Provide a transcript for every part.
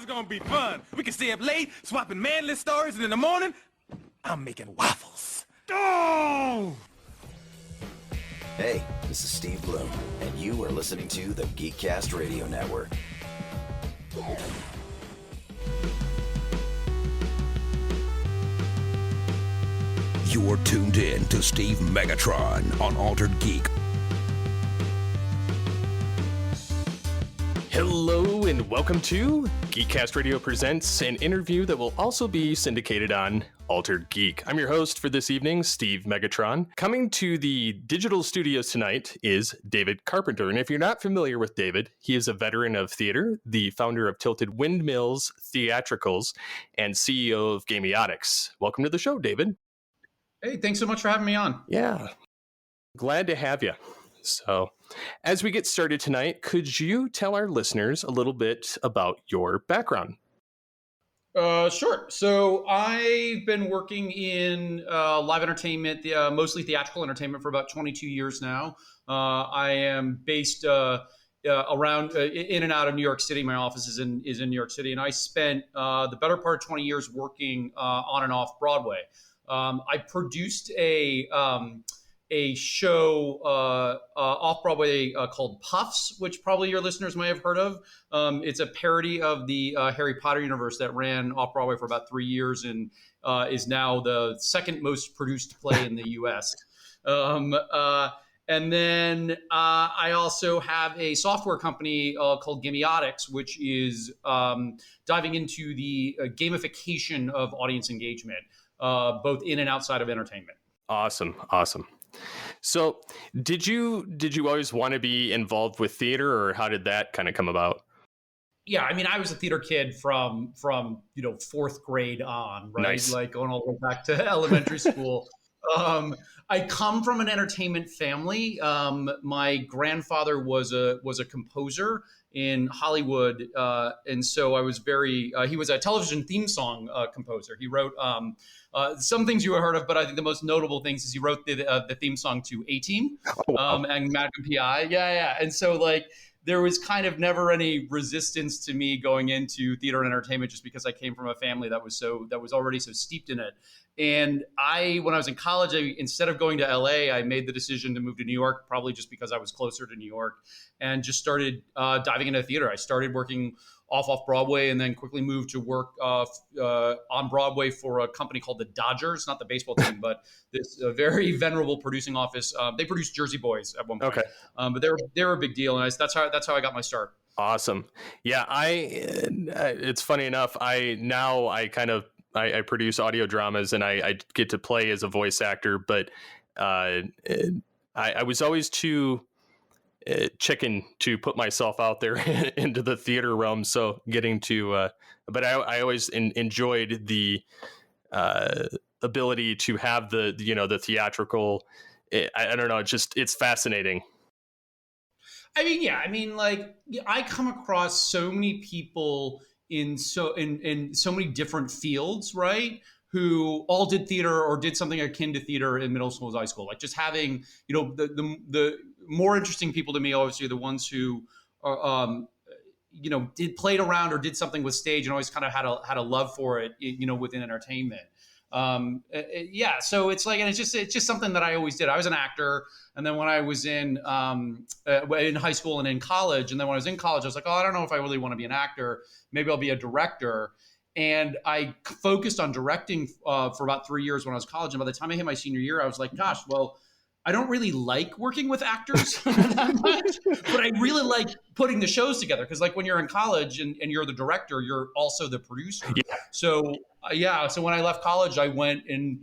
gonna be fun. We can stay up late, swapping manly stories, and in the morning, I'm making waffles. Oh! Hey, this is Steve Bloom, and you are listening to the GeekCast Radio Network. You're tuned in to Steve Megatron on Altered Geek. Hello and welcome to GeekCast Radio Presents, an interview that will also be syndicated on Altered Geek. I'm your host for this evening, Steve Megatron. Coming to the digital studios tonight is David Carpenter. And if you're not familiar with David, he is a veteran of theater, the founder of Tilted Windmills, Theatricals, and CEO of Gamiotics. Welcome to the show, David. Hey, thanks so much for having me on. Yeah, glad to have you. So, as we get started tonight, could you tell our listeners a little bit about your background? Sure. So I've been working in live entertainment, mostly theatrical entertainment, for about 22 years now. I am based around in and out of New York City. My office is in New York City, and I spent the better part of 20 years working on and off Broadway. I produced a show off Broadway called Puffs, which probably your listeners may have heard of. It's a parody of the Harry Potter universe that ran off Broadway for about 3 years and is now the second most produced play in the U.S. And then I also have a software company called Gamiotics, which is diving into the gamification of audience engagement, both in and outside of entertainment. Awesome. So did you always want to be involved with theater, or how did that kind of come about? Yeah, I mean, I was a theater kid from fourth grade on, right? Nice. Like going all the way back to elementary school. I come from an entertainment family. My grandfather was a composer in Hollywood, and so I was he was a television theme song composer. He wrote some things you have heard of, but I think the most notable things is he wrote the theme song to A-Team and Magnum P.I. Yeah. And so there was kind of never any resistance to me going into theater and entertainment, just because I came from a family that was already so steeped in it. And when I was in college, instead of going to LA, I made the decision to move to New York, probably just because I was closer to New York, and just started diving into theater. I started working off Broadway, and then quickly moved to work on Broadway for a company called the Dodgers, not the baseball team, but this very venerable producing office. They produced Jersey Boys at one point, okay. But they were a big deal, and that's how I got my start. Awesome. Yeah, it's funny enough. I produce audio dramas, and I get to play as a voice actor, but I was always too chicken to put myself out there into the theater realm. So getting to, but I always enjoyed the ability to have the theatrical. I don't know. It's fascinating. I come across so many people in so many different fields, right? Who all did theater or did something akin to theater in middle school, high school. Like just having, the more interesting people to me, obviously, are the ones who played around or did something with stage and always kind of had a love for it, within entertainment. So it's just something that I always did. I was an actor. And then when I was in high school and in college, and then when I was in college, I was like, I don't know if I really want to be an actor. Maybe I'll be a director. And I focused on directing for about 3 years when I was in college. And by the time I hit my senior year, I was like, gosh, well, I don't really like working with actors that much, but I really like putting the shows together. Because when you're in college and you're the director, you're also the producer. Yeah. So when I left college, I went and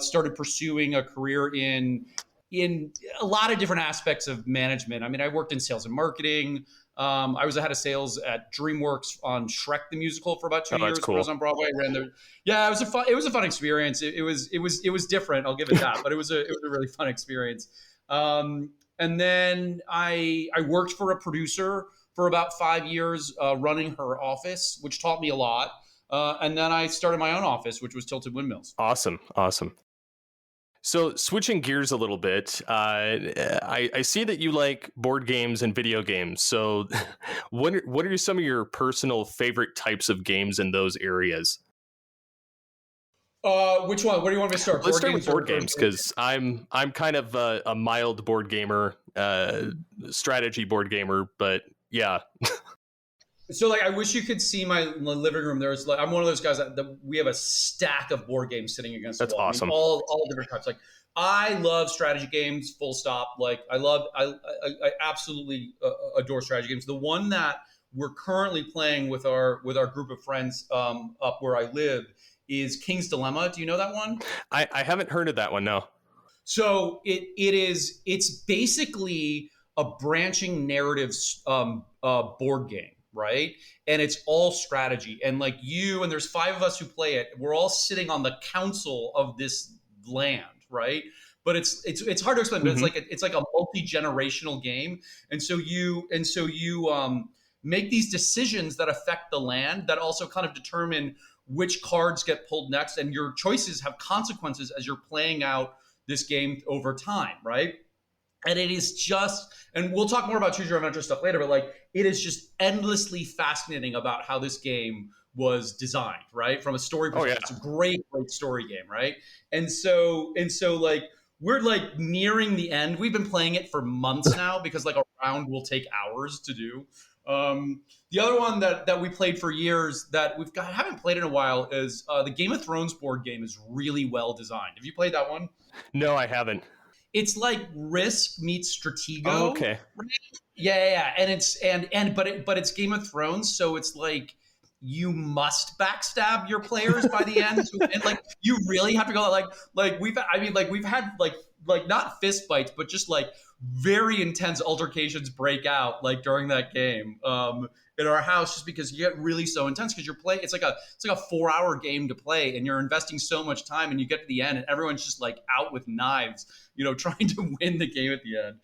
started pursuing a career in a lot of different aspects of management. I mean, I worked in sales and marketing. I was the head of sales at DreamWorks on Shrek the Musical for about 2 years. Cool. When I was on Broadway. It was a fun experience. It was different. I'll give it that, but it was a really fun experience. And then I worked for a producer for about 5 years, running her office, which taught me a lot. And then I started my own office, which was Tilted Windmills. Awesome. So switching gears a little bit, I see that you like board games and video games. So what are some of your personal favorite types of games in those areas? Which one? Where do you want me to start? Let's start Board with games board games because I'm kind of a mild board gamer, strategy board gamer, but yeah. So like, I wish you could see my living room. There's like, I'm one of those guys that we have a stack of board games sitting against That's the wall. awesome. I mean, all different types. Like, I love strategy games, full stop. Like, I absolutely adore strategy games. The one that we're currently playing with our group of friends up where I live is King's Dilemma. Do you know that one? I haven't heard of that one, no. So it's basically a branching narrative board game, right? And it's all strategy. And like you, and there's 5 of us who play it. We're all sitting on the council of this land, right? But it's hard to explain. But it's like a multi-generational game, and so you make these decisions that affect the land that also kind of determine which cards get pulled next, and your choices have consequences as you're playing out this game over time, right? And it is just, and we'll talk more about choose your own adventure stuff later, but like it is just endlessly fascinating about how this game was designed, right? From a story perspective. It's a great story game, right? And so like we're like nearing the end. We've been playing it for months now because like a round will take hours to do. The other one that we played for years that haven't played in a while is the Game of Thrones board game is really well designed. Have you played that one? No, I haven't. It's like Risk meets Stratego. Oh, okay. Right? Yeah. And it's but it's Game of Thrones, so it's like you must backstab your players by the end. And like you really have to go like we've had like not fist fights, but just like very intense altercations break out like during that game in our house, just because you get really so intense because you're playing. It's like a 4-hour game to play, and you're investing so much time, and you get to the end, and everyone's just like out with knives, trying to win the game at the end.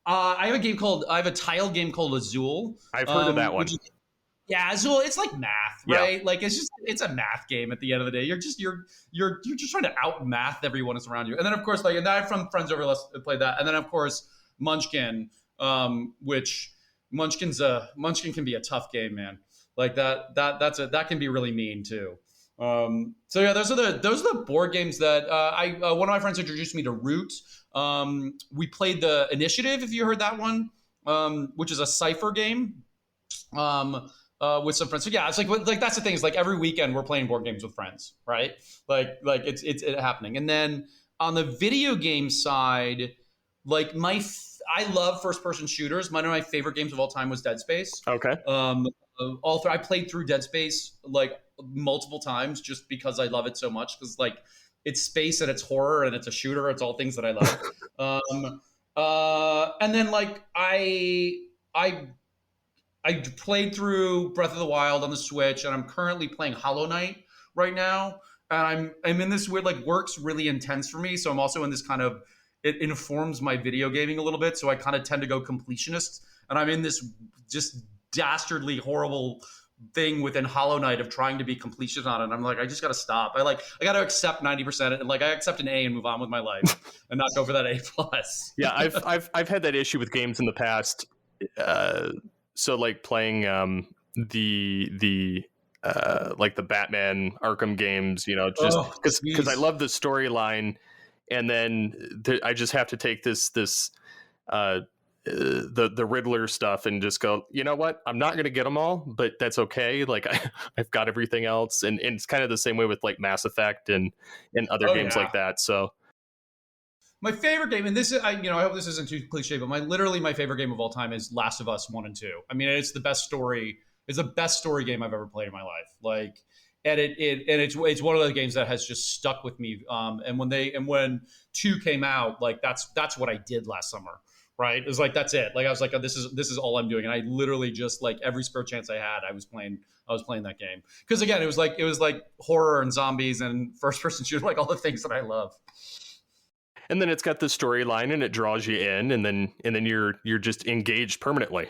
I have a tile game called Azul. I've heard of that one. Yeah, Azul, it's like math, right? Yeah. Like it's a math game at the end of the day. You're just trying to out math everyone that's around you. And then of course, like, and I have from friends over that played that. And then of course, Munchkin, which Munchkin can be a tough game, man. Like that can be really mean too. So yeah, those are the board games that one of my friends introduced me to Root. We played the Initiative, if you heard that one, which is a cipher game. With some friends. So yeah, it's like that's the thing, is like every weekend we're playing board games with friends, right? Like it's happening. And then on the video game side, like I love first person shooters. One of my favorite games of all time was Dead Space. Okay. I played through Dead Space like multiple times just because I love it so much, because like it's space and it's horror and it's a shooter. It's all things that I love. And then like I played through Breath of the Wild on the Switch, and I'm currently playing Hollow Knight right now. And I'm in this weird, like, work's really intense for me. So I'm also in this kind of, it informs my video gaming a little bit. So I kind of tend to go completionist. And I'm in this just dastardly horrible thing within Hollow Knight of trying to be completionist on it. And I'm like, I just got to stop. I got to accept 90%. And like, I accept an A and move on with my life and not go for that A+. Yeah, I've had that issue with games in the past. So like playing the like the Batman Arkham games, just because I love the storyline, and then I just have to take this the Riddler stuff and just go, you know what? I'm not going to get them all, but that's okay. Like I've got everything else, and it's kind of the same way with like Mass Effect and other games like that. So. My favorite game, and this is, I hope this isn't too cliche, but literally my favorite game of all time is Last of Us 1 and 2. I mean, it's the best story. It's the best story game I've ever played in my life. Like, and it's one of those games that has just stuck with me. And when 2 came out, like that's what I did last summer. Right? It was like, that's it. Like I was like, oh, this is all I'm doing. And I literally just, like, every spare chance I had, I was playing that game. Because again, it was like horror and zombies and first person shooter, like all the things that I love. And then it's got the storyline, and it draws you in, and then you're just engaged permanently.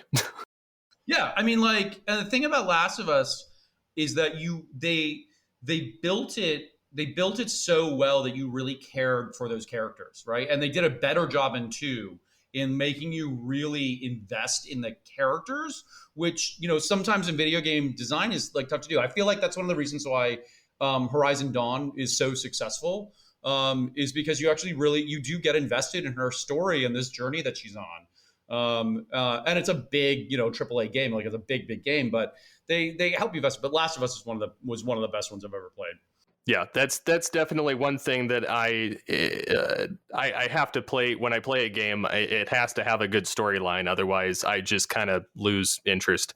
Yeah, I mean, like, and the thing about Last of Us is that they built it they built it so well that you really cared for those characters, right? And they did a better job in 2 in making you really invest in the characters, which, you know, sometimes in video game design is like tough to do. I feel like that's one of the reasons why Horizon Dawn is so successful, is because you actually you do get invested in her story and this journey that she's on. And it's a big, you know, AAA game, like it's a big game, but they help you invest. But Last of Us is was one of the best ones I've ever played. Yeah, that's definitely one thing that I have to play when I play a game. It has to have a good storyline, otherwise I just kind of lose interest.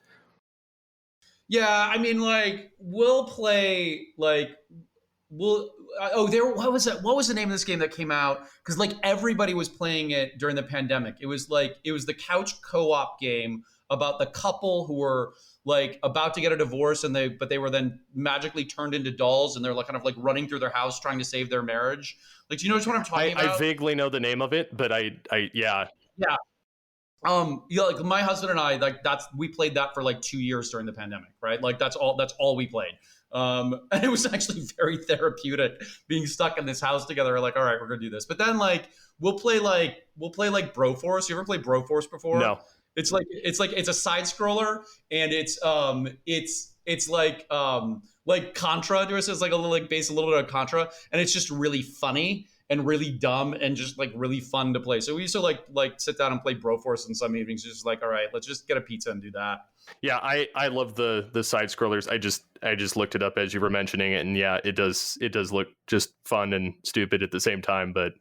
Yeah, I mean, like we'll play what was it? What was the name of this game that came out? Because like everybody was playing it during the pandemic. It was the couch co-op game about the couple who were like about to get a divorce, and they were then magically turned into dolls, and they're like kind of like running through their house trying to save their marriage. Like, do you know what I'm talking about? I vaguely know the name of it, but yeah. Yeah, like my husband and I, we played that for like 2 years during the pandemic, right? Like that's all we played. And it was actually very therapeutic being stuck in this house together. We're like, all right, we're gonna do this. But then like we'll play like Broforce. You ever play Broforce before? No. It's a side scroller, and it's like Contra to us. It's like a little like based a little bit of Contra, and it's just really funny and really dumb and just like really fun to play. So we used to like sit down and play Broforce in some evenings, just like, all right, let's just get a pizza and do that. Yeah, I love the side scrollers. I just looked it up as you were mentioning it, and yeah, it does look just fun and stupid at the same time, but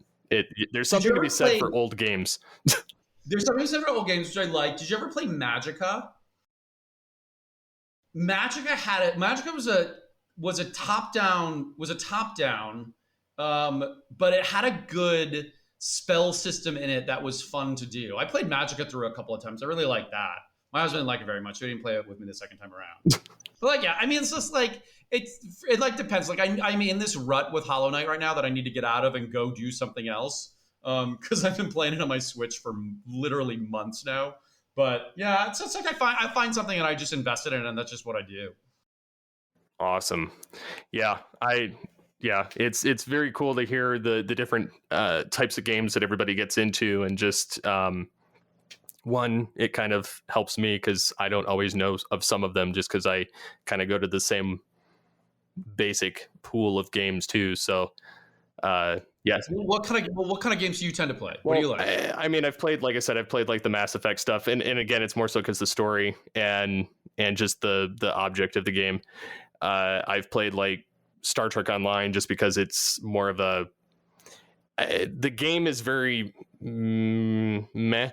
there's something to be said for old games. There's something to say for old games which I like. Did you ever play Magica? Magica was a top down, but it had a good spell system in it that was fun to do. I played Magica through a couple of times. I really liked that. My husband didn't like it very much, so he didn't play it with me the second time around. But like, yeah, I mean, it's just like it like depends. Like I'm in this rut with Hollow Knight right now that I need to get out of and go do something else. Because I've been playing it on my Switch for literally months now. But yeah, it's like I find something and I just invested in it, and that's just what I do. Awesome. Yeah, it's very cool to hear the different types of games that everybody gets into, and just one, it kind of helps me because I don't always know of some of them, just because I kind of go to the same basic pool of games too. So yeah. What kind of games do you tend to play? What do you like? I mean, I've played like the Mass Effect stuff, and again, it's more so because the story and just the object of the game. I've played like Star Trek Online just because it's more of the game is very meh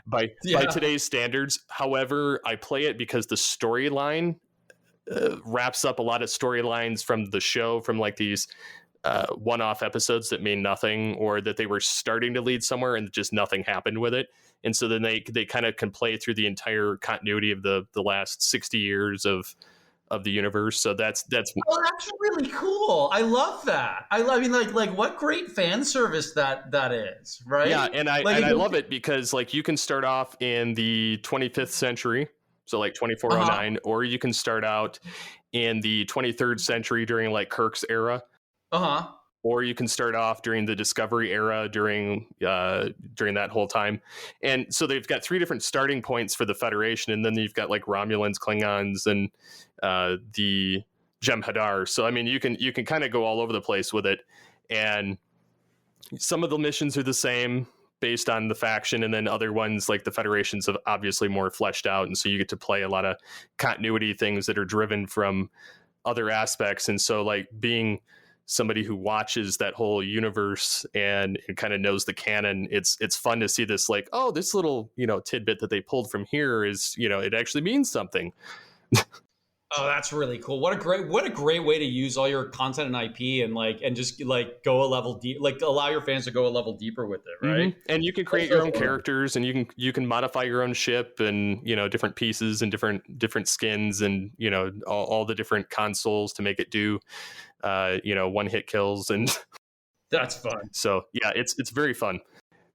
by today's standards. However, I play it because the storyline wraps up a lot of storylines from the show, from like these one-off episodes that mean nothing, or that they were starting to lead somewhere and just nothing happened with it. And so then they kind of can play through the entire continuity of the last 60 years of the universe. So that's really cool. I love that. I mean, like what great fan service that is, right? Yeah, and I love it because like you can start off in the 25th century, so like 2409, or you can start out in the 23rd century during like Kirk's era. Or you can start off during the Discovery era during that whole time. And so they've got 3 different starting points for the Federation, and then you've got like Romulans, Klingons, and the Jem'Hadar. So I mean, you can kind of go all over the place with it, and some of the missions are the same based on the faction, and then other ones like the Federation's have obviously more fleshed out, and so you get to play a lot of continuity things that are driven from other aspects. And so like being somebody who watches that whole universe and kind of knows the canon, it's fun to see this, like, oh, this little, tidbit that they pulled from here is, it actually means something. Oh, that's really cool. What a great way to use all your content and IP and just go a level deep, like allow your fans to go a level deeper with it, right? Mm-hmm. And you can create your own characters, and you can modify your own ship, and different pieces and different skins, and all the different consoles to make it do one-hit kills, and that's fun. So yeah, it's very fun.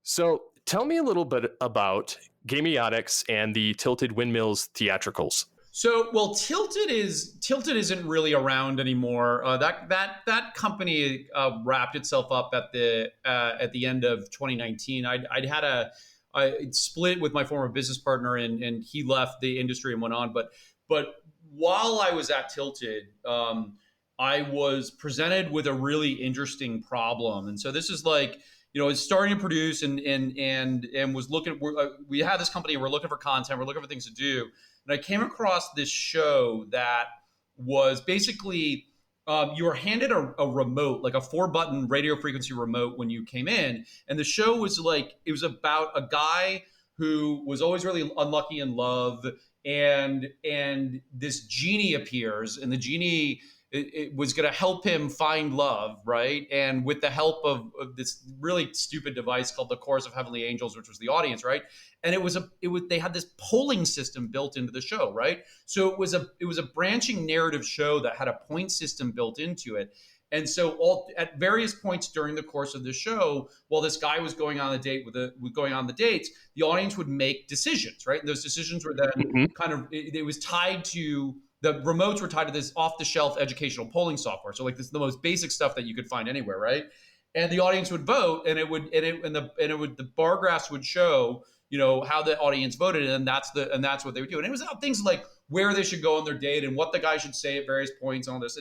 So tell me a little bit about Gamiotics and the Tilted Windmills Theatricals. So, well, Tilted isn't really around anymore. That company wrapped itself up at the end of 2019. I split with my former business partner, and he left the industry and went on. But while I was at Tilted, I was presented with a really interesting problem. And so this is like, it's starting to produce and was looking. We had this company, and we're looking for content, we're looking for things to do. And I came across this show that was basically you were handed a remote, like a 4-button radio frequency remote when you came in. And the show was like, it was about a guy who was always really unlucky in love. And this genie appears, and the genie it was going to help him find love, right? And with the help of this really stupid device called the Chorus of Heavenly Angels, which was the audience, right? And they had this polling system built into the show, right? So it was a branching narrative show that had a point system built into it. And so at various points during the course of the show, while this guy was going on the dates, the audience would make decisions, right? And those decisions were then it was tied to, the remotes were tied to this off-the-shelf educational polling software. So like this is the most basic stuff that you could find anywhere, right? And the audience would vote, and the bar graphs would show, how the audience voted, and that's what they would do. And it was things like where they should go on their date and what the guy should say at various points and all this.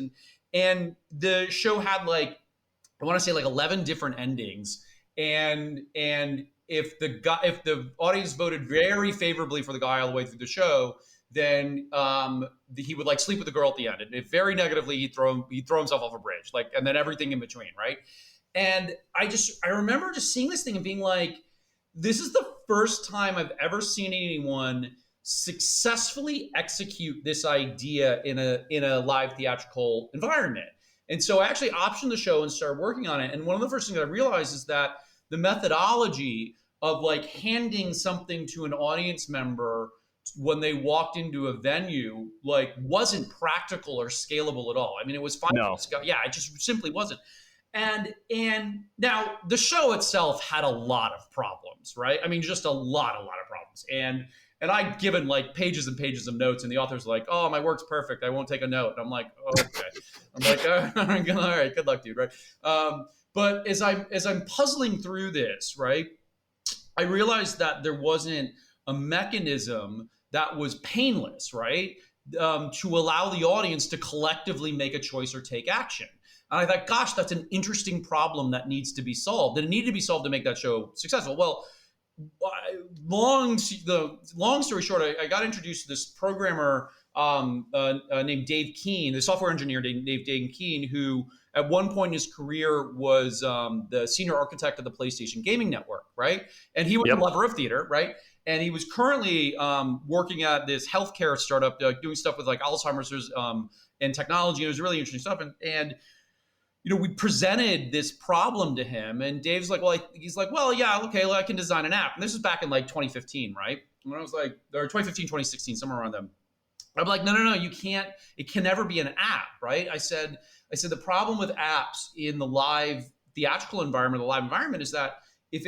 And the show had I want to say 11 different endings. And if the audience voted very favorably for the guy all the way through the show, then he would sleep with the girl at the end. And if very negatively, he'd throw himself off a bridge, and then everything in between, right? And I remember just seeing this thing and being like, this is the first time I've ever seen anyone successfully execute this idea in a live theatrical environment. And so I actually optioned the show and started working on it. And one of the first things I realized is that the methodology of handing something to an audience member when they walked into a venue wasn't practical or scalable at all. I mean, it was fine. No. Yeah, it just simply wasn't. And now the show itself had a lot of problems, right? I mean, just a lot of problems. And I'd given pages and pages of notes, and the author's like, "Oh, my work's perfect. I won't take a note." And I'm like, oh, "Okay." I'm like, "All right, good luck, dude." Right? But as I'm puzzling through this, right, I realized that there wasn't a mechanism that was painless, right, to allow the audience to collectively make a choice or take action. And I thought, gosh, that's an interesting problem that needs to be solved. And it needed to be solved to make that show successful. Well, long story short, I got introduced to this programmer named Dave Keane, the software engineer named Dave Keane, who at one point in his career was the senior architect of the PlayStation Gaming Network, right? And he was a lover of theater, right? And he was currently working at this healthcare startup doing stuff with Alzheimer's and technology. It was really interesting stuff. And we presented this problem to him, and Dave's like, well, yeah, okay, I can design an app. And this was back in 2015, right? When I was or 2015, 2016, somewhere around them. I'm like, no, you can't. It can never be an app, right? I said the problem with apps in the live theatrical environment, the live environment, is that if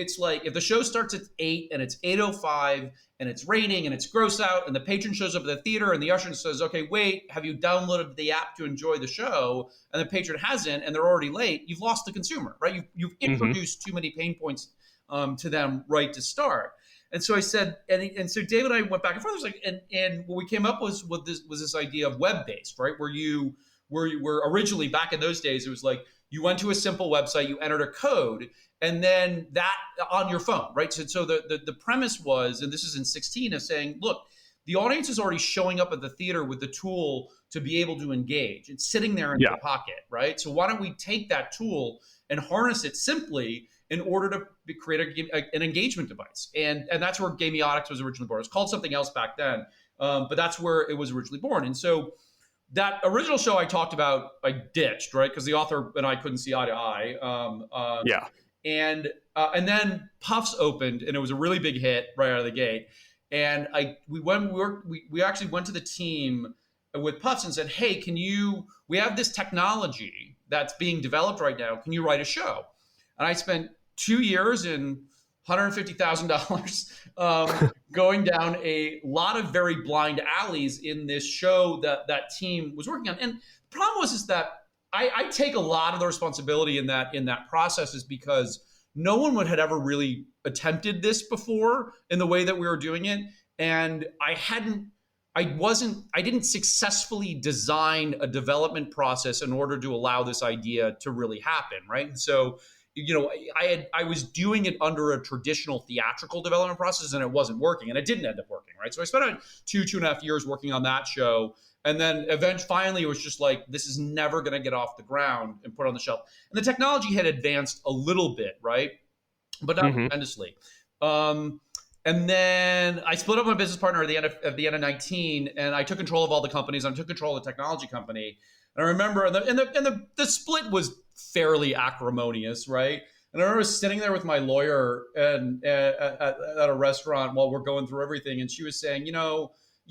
the show starts at 8 and it's 8:05 and it's raining and it's gross out and the patron shows up at the theater and the usher says, "Okay, wait, have you downloaded the app to enjoy the show?" and the patron hasn't and they're already late, you've lost the consumer, right? You've introduced too many pain points to them right to start. And so I said, and so David and I went back and forth. It was and what we came up was this idea of web-based, right? Where originally back in those days, it was you went to a simple website, you entered a code, and then that on your phone, right? So the premise was, and this is in 16, of saying, look, the audience is already showing up at the theater with the tool to be able to engage. It's sitting there in their pocket, right? So why don't we take that tool and harness it simply in order to create an engagement device? And that's where Gamiotics was originally born. It was called something else back then, but that's where it was originally born. And so that original show I talked about, I ditched, right? Because the author and I couldn't see eye to eye. And then Puffs opened, and it was a really big hit right out of the gate. And we actually went to the team with Puffs and said, "Hey, we have this technology that's being developed right now. Can you write a show?" And I spent 2 years in $150,000 going down a lot of very blind alleys in this show that team was working on. And the problem was that I take a lot of the responsibility in that process, is because no one had ever really attempted this before in the way that we were doing it. And I didn't successfully design a development process in order to allow this idea to really happen, right? And so, I was doing it under a traditional theatrical development process, and it wasn't working, and it didn't end up working, right? So I spent 2.5 years working on that show. And then finally, it was just like, this is never going to get off the ground and put on the shelf. And the technology had advanced a little bit, right? But not tremendously. And then I split up my business partner at the end of 19, and I took control of all the companies. I took control of the technology company. And I remember, the split was fairly acrimonious, right? And I remember sitting there with my lawyer and at a restaurant while we're going through everything, and she was saying, you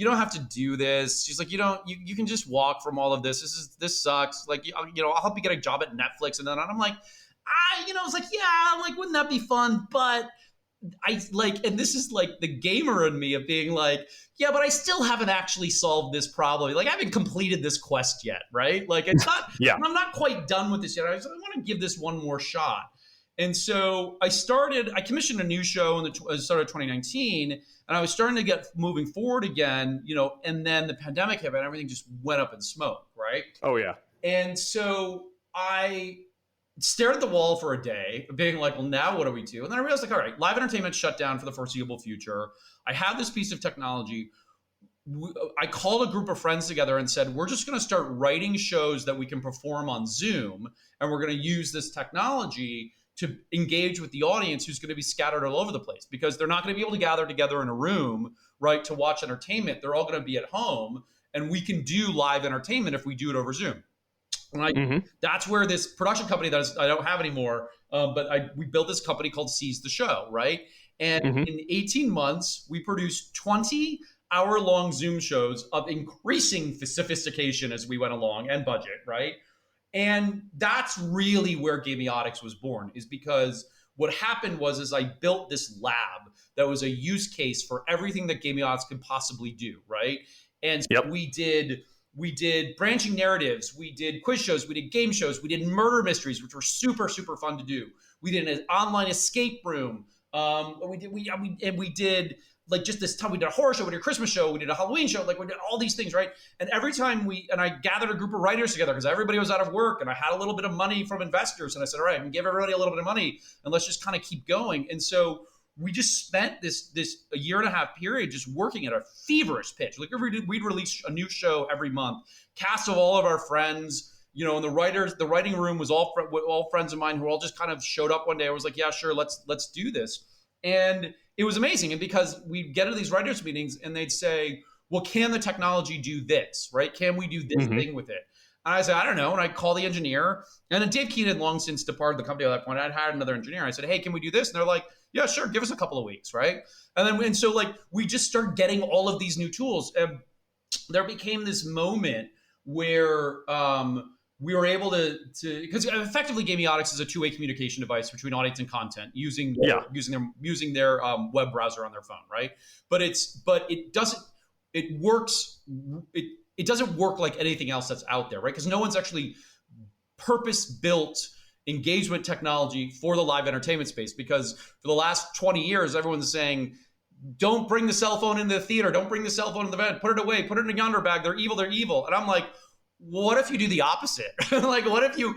don't have to do this. She's like, you can just walk from all of this. This sucks. Like, I'll help you get a job at Netflix. And then I'm like, I was like, yeah, like, wouldn't that be fun? But and this is like the gamer in me of being like, yeah, but I still haven't actually solved this problem. Like, I haven't completed this quest yet, right? Like, it's not, I'm not quite done with this yet. I want to give this one more shot. And so I commissioned a new show in the start of 2019, and I was starting to get moving forward again, and then the pandemic hit and everything just went up in smoke, right? Oh, yeah. And so I stared at the wall for a day, being like, well, now what do we do? And then I realized, like, all right, live entertainment shut down for the foreseeable future. I have this piece of technology. I called a group of friends together and said, we're just going to start writing shows that we can perform on Zoom, and we're going to use this technology to engage with the audience who's going to be scattered all over the place, because they're not going to be able to gather together in a room, right, to watch entertainment. They're all going to be at home, and we can do live entertainment if we do it over Zoom. And that's where this production company that I don't have anymore, but we built this company called Seize the Show, right? And in 18 months, we produced 20-hour-long Zoom shows of increasing sophistication as we went along, and budget, right? And that's really where Gamiotics was born, is because what happened was I built this lab that was a use case for everything that Gamiotics could possibly do, right? And so we did branching narratives, we did quiz shows, we did game shows, we did murder mysteries, which were super, super fun to do. We did an online escape room. We did like just this time. We did a horror show, we did a Christmas show, we did a Halloween show, like we did all these things, right? And every time I gathered a group of writers together because everybody was out of work, and I had a little bit of money from investors, and I said, all right, I can give everybody a little bit of money, and let's just kind of keep going. And so we just spent this a year and a half period just working at a feverish pitch. Like we'd release a new show every month, cast of all of our friends, and the writing room was all friends of mine who all just kind of showed up one day. I was like, yeah, sure, let's do this. And it was amazing. And because we'd get to these writers meetings and they'd say, well, can the technology do this, right? Can we do this thing with it? And I said, I don't know. And I'd call the engineer. And then Dave Keane had long since departed the company at that point. I'd hired another engineer. I said, hey, can we do this? And they're like, yeah, sure. Give us a couple of weeks, right? And so like we just started getting all of these new tools. And there became this moment where we were able to because effectively Gamiotics is a two-way communication device between audience and content using their web browser on their phone, right? But it doesn't work like anything else that's out there, right? Because no one's actually purpose-built engagement technology for the live entertainment space, because for the last 20 years, everyone's saying, don't bring the cell phone into the theater, don't bring the cell phone in the event, put it away, put it in a yonder bag, they're evil. And I'm like, what if you do the opposite? Like, what if you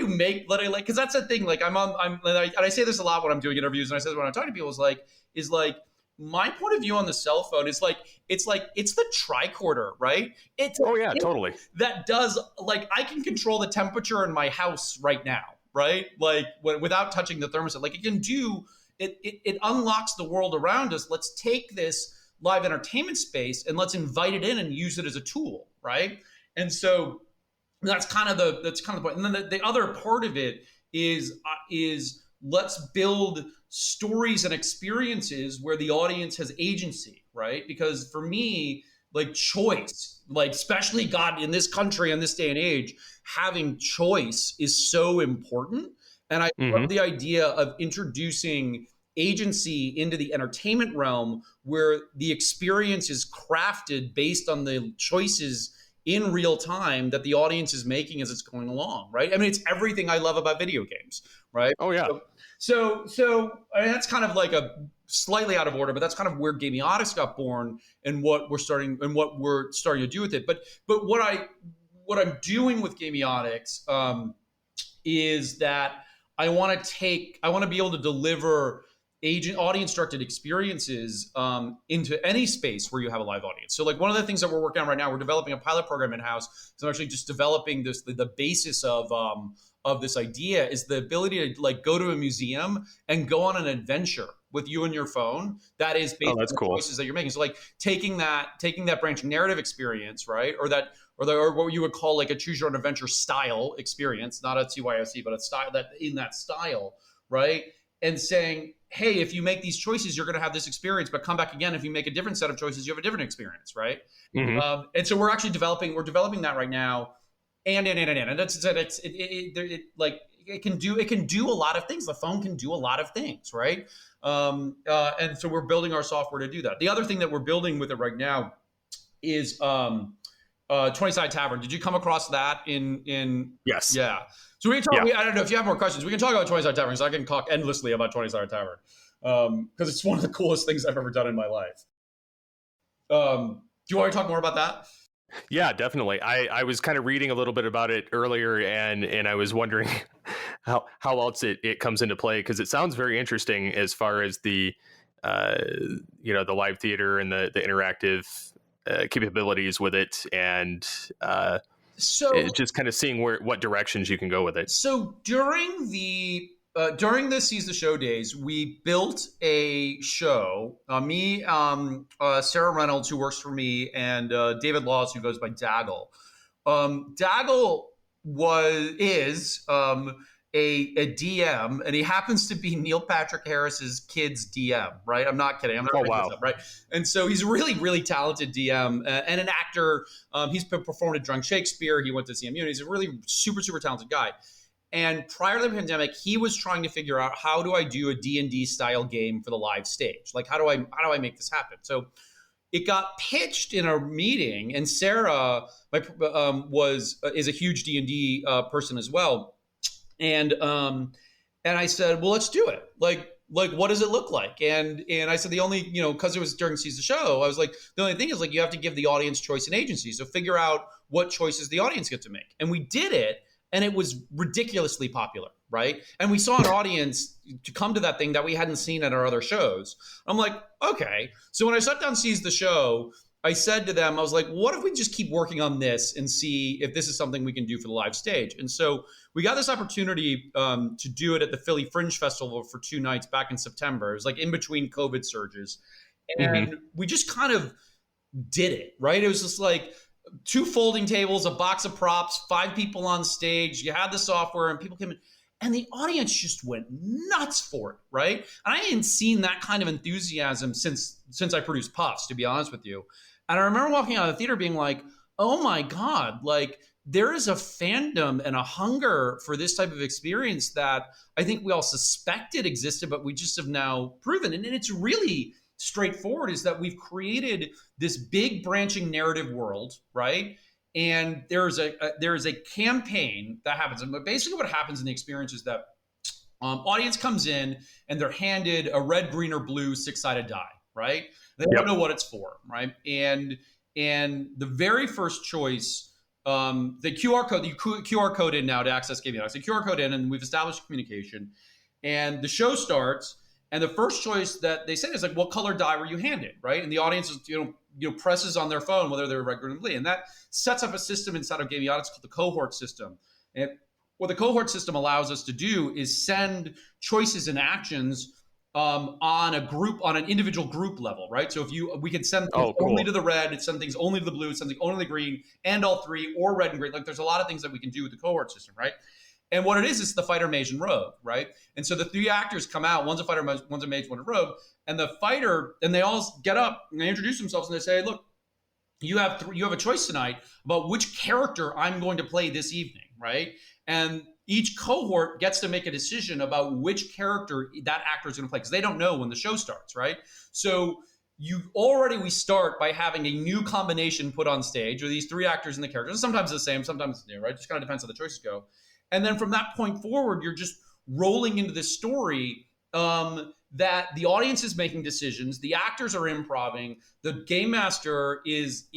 make, because that's the thing, like and I say this a lot when I'm doing interviews, and I say this when I'm talking to people, is like, my point of view on the cell phone is it's the tricorder, right? Totally. That does, like, I can control the temperature in my house right now, right? Like without touching the thermostat, like it can do, it unlocks the world around us. Let's take this live entertainment space and let's invite it in and use it as a tool, right? And so that's kind of the point. And then the other part of it is let's build stories and experiences where the audience has agency, right? Because for me, like choice, like especially God in this country in this day and age, having choice is so important. And I love the idea of introducing agency into the entertainment realm where the experience is crafted based on the choices in real time that the audience is making as it's going along, right? I mean, it's everything I love about video games, right? Oh yeah. So I mean, that's kind of like a slightly out of order, but that's kind of where Gamiotics got born and what we're starting to do with it. But what I'm doing with Gamiotics is that I want to be able to deliver audience-directed experiences into any space where you have a live audience. So like one of the things that we're working on right now, we're developing a pilot program in-house. So I'm actually just developing the basis of this idea is the ability to like go to a museum and go on an adventure with you and your phone that is based on the choices that you're making. So like taking that branching narrative experience, right? Or what you would call like a choose your own adventure style experience, not a CYOC, but a style that style, right? And saying, hey, if you make these choices, you're going to have this experience, but come back again. If you make a different set of choices, you have a different experience, right? Mm-hmm. And so we're actually developing that right now. And it can do a lot of things. The phone can do a lot of things, right? And so we're building our software to do that. The other thing that we're building with it right now is 20-Sided Tavern. Did you come across that in? Yes. Yeah. So we can talk. I don't know if you have more questions. We can talk about 20-Sided Tavern. So I can talk endlessly about 20-Sided Tavern because it's one of the coolest things I've ever done in my life. Do you want to talk more about that? Yeah, definitely. I was kind of reading a little bit about it earlier, and I was wondering how else it comes into play, because it sounds very interesting as far as the the live theater and the interactive capabilities with it, and so just kind of seeing what directions you can go with it. So during the Seize the Show days, we built a show. Sarah Reynolds, who works for me, and David Laws, who goes by Daggle. Daggle is a DM, and he happens to be Neil Patrick Harris's kid's DM, right? I'm not kidding. I'm not making this up, right? And so he's a really, really talented DM and an actor. He's performed at Drunk Shakespeare. He went to CMU. He's a really super, super talented guy. And prior to the pandemic, he was trying to figure out, how do I do a D&D style game for the live stage? Like, how do I make this happen? So it got pitched in a meeting, and Sarah is a huge D&D person as well. And I said, well, let's do it. Like, what does it look like? And I said, the only, because it was during Seize the Show, I was like, the only thing is, like, you have to give the audience choice and agency. So figure out what choices the audience get to make. And we did it, and it was ridiculously popular, right? And we saw an audience to come to that thing that we hadn't seen at our other shows. I'm like, okay. So when I shut down Seize the Show, I said to them, I was like, what if we just keep working on this and see if this is something we can do for the live stage? And so we got this opportunity to do it at the Philly Fringe Festival for 2 nights back in September. It was like in between COVID surges. And we just kind of did it, right? It was just like 2 folding tables, a box of props, 5 people on stage. You had the software, and people came in. And the audience just went nuts for it, right? And I hadn't seen that kind of enthusiasm since I produced Puffs, to be honest with you. And I remember walking out of the theater being like, oh my God, like, there is a fandom and a hunger for this type of experience that I think we all suspected existed, but we just have now proven. And it's really straightforward, is that we've created this big branching narrative world, right? And there's a campaign that happens. And basically what happens in the experience is that audience comes in and they're handed a red, green, or blue 6-sided die, right? They don't know what it's for, right? And the very first choice, the QR code, you QR code in now to access Gamiotics. The QR code in, and we've established communication. And the show starts, and the first choice that they say is like, what color die were you handed, right? And the audience is, presses on their phone whether they're red, green, or blue. And that sets up a system inside of Gamiotics called the cohort system. And what the cohort system allows us to do is send choices and actions on an individual group level, right? So we can send things only to the red, send things only to the blue, send things only to the green, and all 3, or red and green. Like, there's a lot of things that we can do with the cohort system, right? And what it is the fighter, mage, and rogue, right? And so the 3 actors come out. One's a fighter, one's a mage, one's a rogue. And the fighter, and they all get up and they introduce themselves and they say, look, you have a choice tonight about which character I'm going to play this evening, right? And each cohort gets to make a decision about which character that actor is going to play, because they don't know when the show starts, right? So we start by having a new combination put on stage, or these three actors and the characters. Sometimes it's the same, sometimes it's new, right? Just kind of depends how the choices go. And then from that point forward, you're just rolling into this story that the audience is making decisions, the actors are improvising, the game master is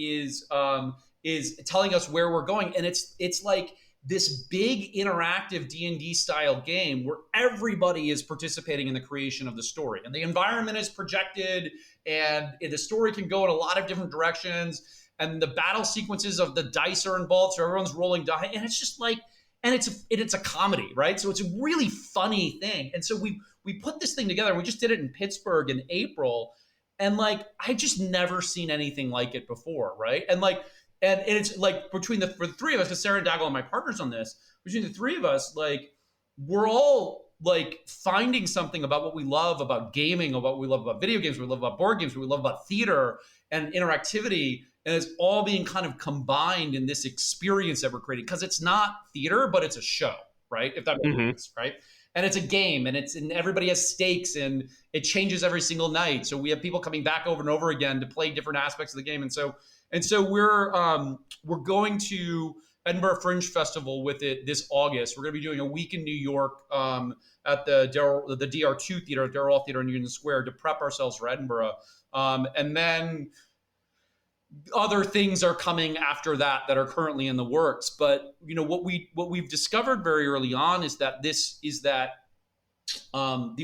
telling us where we're going, and it's like this big interactive D&D style game where everybody is participating in the creation of the story, and the environment is projected, and the story can go in a lot of different directions, and the battle sequences of the dice are involved, so everyone's rolling dice, and it's just like, and it's a comedy, right? So it's a really funny thing, and so we put this thing together. We just did it in Pittsburgh in April, and like I just never seen anything like it before, right? And it's like for the three of us, because Sarah and Daggle are my partners on this, between the three of us, like we're all like finding something about what we love about gaming, or what we love about video games, what we love about board games, what we love about theater and interactivity. And it's all being kind of combined in this experience that we're creating, because it's not theater, but it's a show, right? If that makes sense, right? And it's a game, and everybody has stakes, and it changes every single night. So we have people coming back over and over again to play different aspects of the game. And so we're going to Edinburgh Fringe Festival with it this August. We're going to be doing a week in New York at the DR2 Theater, Darrell Theater in Union Square, to prep ourselves for Edinburgh. And then other things are coming after that are currently in the works. But what we've discovered very early on is that the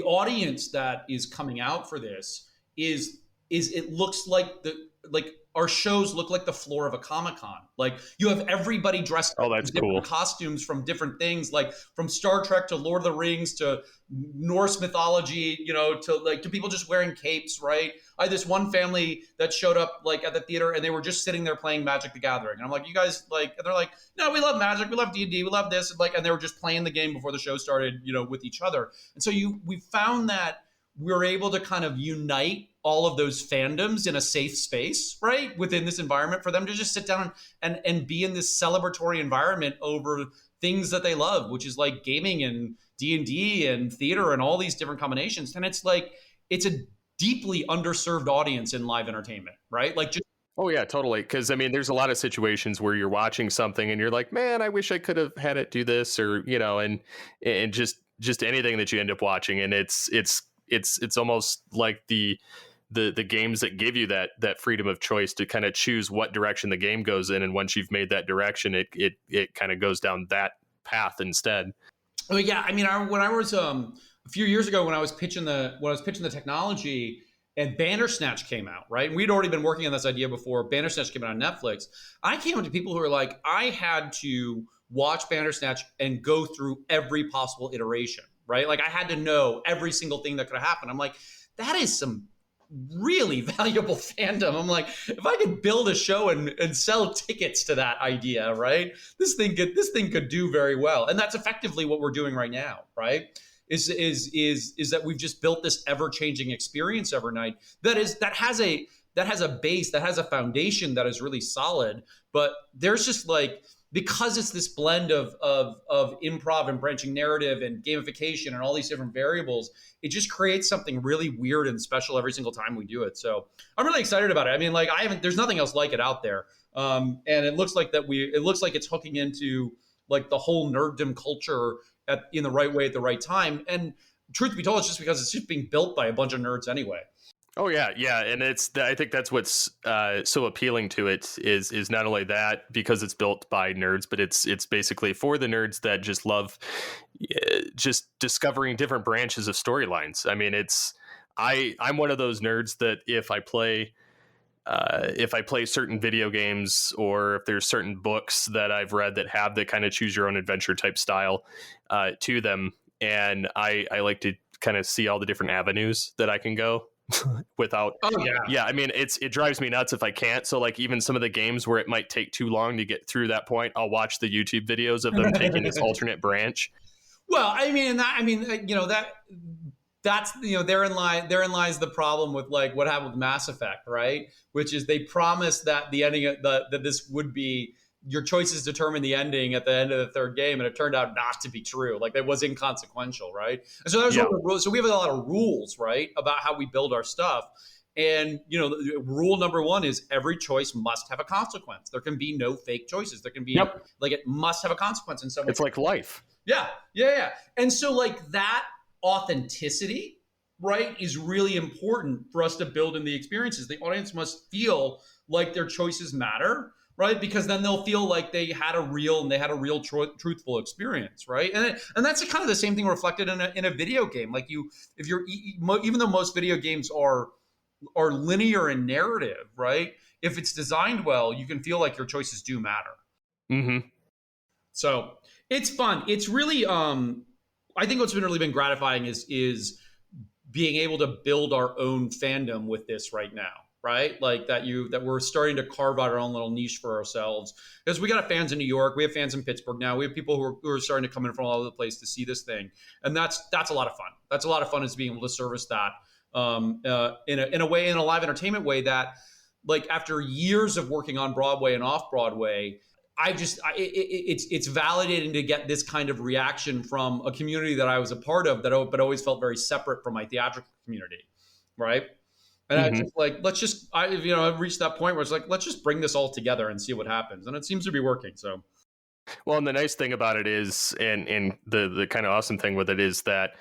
audience that is coming out for this is it looks like our shows look like the floor of a Comic-Con. Like you have everybody dressed in different costumes from different things, like from Star Trek to Lord of the Rings to Norse mythology, to people just wearing capes, right? I had this one family that showed up like at the theater, and they were just sitting there playing Magic the Gathering. And I'm like, you guys like, and they're like, no, we love Magic, we love D&D, we love this. And they were just playing the game before the show started, with each other. And so we found that we're able to kind of unite all of those fandoms in a safe space, right? Within this environment for them to just sit down and be in this celebratory environment over things that they love, which is like gaming and D&D and theater and all these different combinations. And it's like, it's a deeply underserved audience in live entertainment, right? Like just Oh yeah, totally. Because I mean, there's a lot of situations where you're watching something and you're like, man, I wish I could have had it do this, or and just anything that you end up watching, and it's almost like the games that give you that freedom of choice to kind of choose what direction the game goes in, and once you've made that direction, it kind of goes down that path instead. Oh yeah, I mean, when I was a few years ago when I was pitching the technology, and Bandersnatch came out, right? And we'd already been working on this idea before Bandersnatch came out on Netflix. I came up to people who were like, I had to watch Bandersnatch and go through every possible iteration, right? Like I had to know every single thing that could have happened. I'm like, that is some really valuable fandom. I'm like, if I could build a show and sell tickets to that idea, right? This thing could do very well. And that's effectively what we're doing right now, right? Is that we've just built this ever-changing experience every night that has a base, that has a foundation that is really solid. But there's just like, because it's this blend of improv and branching narrative and gamification and all these different variables, it just creates something really weird and special every single time we do it. So I'm really excited about it. I mean, like there's nothing else like it out there. And it looks like it's hooking into like the whole nerddom culture in the right way at the right time. And truth be told, it's just because it's just being built by a bunch of nerds anyway. Oh yeah, and I think that's what's so appealing to it is not only that because it's built by nerds, but it's basically for the nerds that just love just discovering different branches of storylines. I mean, I'm one of those nerds that if I play certain video games, or if there's certain books that I've read that have the kind of choose your own adventure type style to them, and I like to kind of see all the different avenues that I can go without. Oh yeah. I mean, it drives me nuts if I can't. So like even some of the games where it might take too long to get through that point, I'll watch the YouTube videos of them taking this alternate branch. Well, therein lies the problem with like what happened with Mass Effect, right? Which is they promised that the ending that this would be your choices determine the ending at the end of the third game, and it turned out not to be true. Like that was inconsequential, right? And so that was one of the rules. So we have a lot of rules, right, about how we build our stuff. And rule number one is every choice must have a consequence. There can be no fake choices. There can be like it must have a consequence in some way. It's like life. Yeah. And so like that authenticity, right, is really important for us to build in the experiences. The audience must feel like their choices matter, right? Because then they'll feel like they had a real truthful experience, right? And that's kind of the same thing reflected in a video game. Like even though most video games are linear in narrative, right? If it's designed well, you can feel like your choices do matter. Mm-hmm. So it's fun. It's really, I think what's really been gratifying is being able to build our own fandom with this right now, right? Like that we're starting to carve out our own little niche for ourselves. Because we got fans in New York, we have fans in Pittsburgh now, we have people who are starting to come in from all over the place to see this thing, and that's a lot of fun. That's a lot of fun, is being able to service that in a way, in a live entertainment way that, like, after years of working on Broadway and off Broadway, it's validating to get this kind of reaction from a community that I was a part of, but always felt very separate from my theatrical community, right? And I just like, I've reached that point where it's like, let's just bring this all together and see what happens, and it seems to be working. So, well, and the nice thing about it is, and the kind of awesome thing with it is that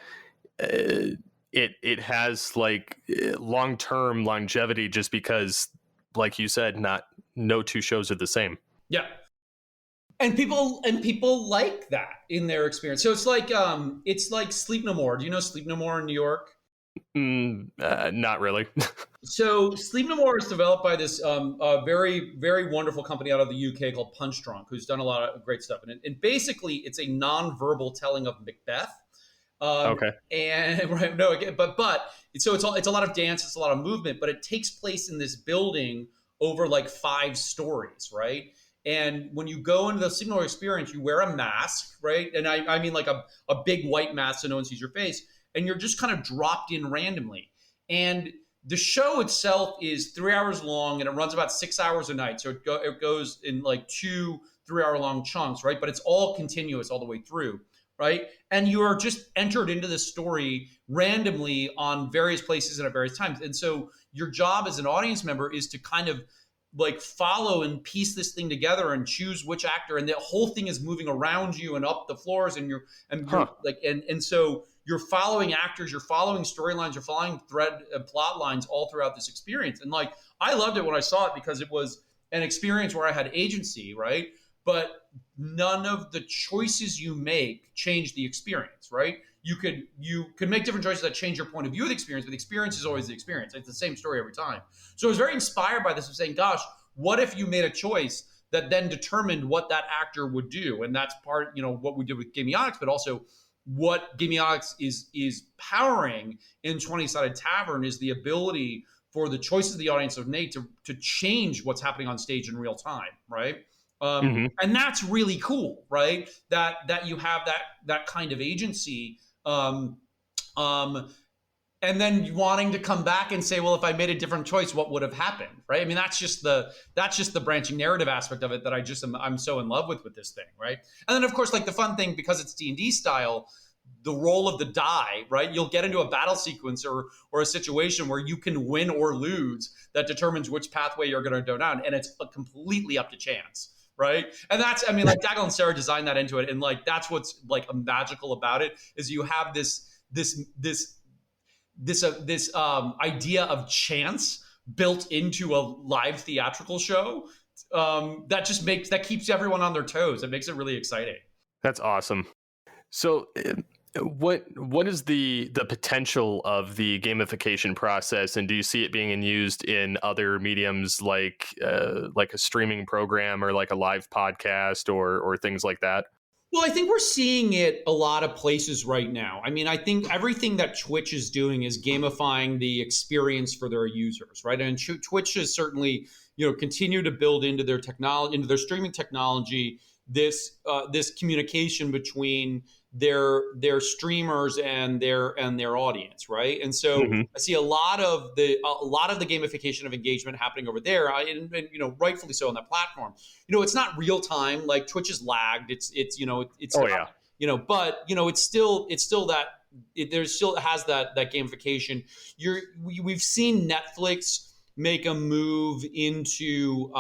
it has like long-term longevity, just because, like you said, no two shows are the same. Yeah. And people like that in their experience. So it's like Sleep No More. Do you know Sleep No More in New York? Not really. So Sleep No More is developed by this very, very wonderful company out of the UK called Punch Drunk, who's done a lot of great stuff. And basically, it's a non-verbal telling of Macbeth. Okay. And right, no, again, but so it's a lot of dance, it's a lot of movement, but it takes place in this building over like 5 stories, right? And when you go into the Sleep No More experience, you wear a mask, right? And I mean like a big white mask so no one sees your face, and you're just kind of dropped in randomly. And the show itself is 3 hours long, and it runs about 6 hours a night. So it goes in like 2 3-hour long chunks, right? But it's all continuous all the way through, right? And you are just entered into this story randomly on various places and at various times. And so your job as an audience member is to kind of like follow and piece this thing together and choose which actor, and the whole thing is moving around you and up the floors, and you're like, and so you're following actors, you're following storylines, you're following thread and plot lines all throughout this experience. And like, I loved it when I saw it because it was an experience where I had agency, right? But none of the choices you make change the experience, right? You could make different choices that change your point of view of the experience, but the experience is always the experience. It's the same story every time. So I was very inspired by this, of saying, gosh, what if you made a choice that then determined what that actor would do? And that's part, what we did with Gamiotics, but also what Gamiotics is powering in 20-Sided Tavern is the ability for the choices the audience have made to change what's happening on stage in real time, right? And that's really cool, right? That you have that kind of agency, and then wanting to come back and say, well, if I made a different choice, what would have happened, right? I mean, that's just the branching narrative aspect of it that I'm so in love with this thing, right? And then of course, like the fun thing, because it's D&D style, the roll of the die, right? You'll get into a battle sequence or a situation where you can win or lose that determines which pathway you're going to go down, and it's completely up to chance. Right. And that's, I mean, like Daggle and Sarah designed that into it. And like, that's what's like magical about it, is you have this idea of chance built into a live theatrical show that keeps everyone on their toes. It makes it really exciting. That's awesome. So what is the potential of the gamification process, and do you see it being used in other mediums like a streaming program or like a live podcast or things like that? Well, I think we're seeing it a lot of places right now. I mean, I think everything that Twitch is doing is gamifying the experience for their users, right? And Twitch is certainly, continue to build into their technology, into their streaming technology, this communication between their streamers and their audience, right? And so I see a lot of the gamification of engagement happening over there, and rightfully so on that platform. It's not real time, like Twitch is lagged. It's but it's still that there still has that gamification. We've seen Netflix make a move into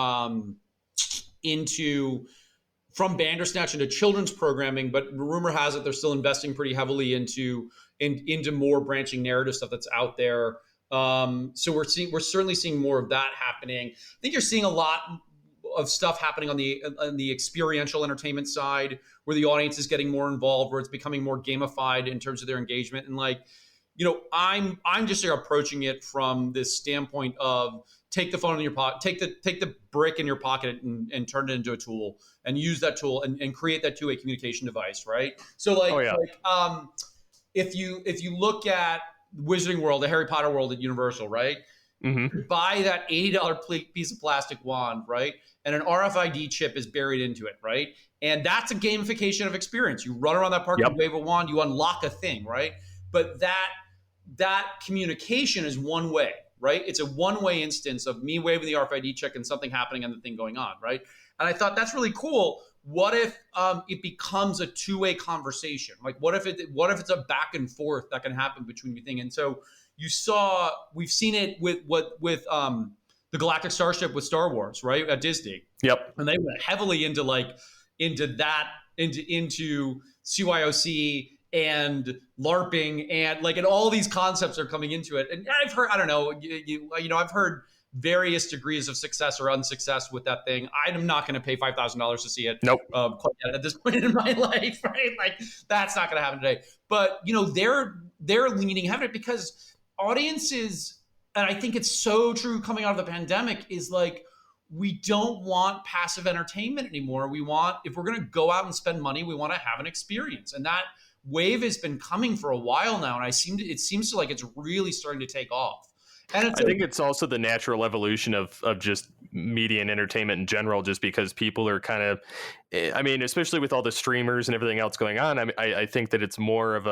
from Bandersnatch into children's programming, but rumor has it they're still investing pretty heavily into more branching narrative stuff that's out there. So we're certainly seeing more of that happening. I think you're seeing a lot of stuff happening on the experiential entertainment side, where the audience is getting more involved, where it's becoming more gamified in terms of their engagement. And I'm just approaching it from this standpoint of take the phone in your pocket, take the brick in your pocket and turn it into a tool, and use that tool and create that two-way communication device, right? So if you look at Wizarding World, the Harry Potter world at Universal, right? Mm-hmm. Buy that $80 piece of plastic wand, right? And an RFID chip is buried into it, right? And that's a gamification of experience. You run around that park, you wave a wand, you unlock a thing, right? But that communication is one way, right? It's a one-way instance of me waving the RFID check and something happening and the thing going on, right? And I thought that's really cool. What if it becomes a two-way conversation? Like, what if it's a back and forth that can happen between the thing? And so we've seen it with the Galactic Starship with Star Wars, right, at Disney. Yep. And they went heavily into CYOC and LARPing and all these concepts are coming into it. And I've heard, I don't know, I've heard various degrees of success or unsuccess with that thing. I'm not going to pay $5,000 to see it. Nope. Quite yet at this point in my life, right? Like, that's not going to happen today. But they're leaning heavily because audiences, and I think it's so true coming out of the pandemic, is like, we don't want passive entertainment anymore. If we're going to go out and spend money, we want to have an experience. And that wave has been coming for a while now, and it seems like it's really starting to take off. And I think it's also the natural evolution of just media and entertainment in general, just because people are kind of, especially with all the streamers and everything else going on. I think that it's more of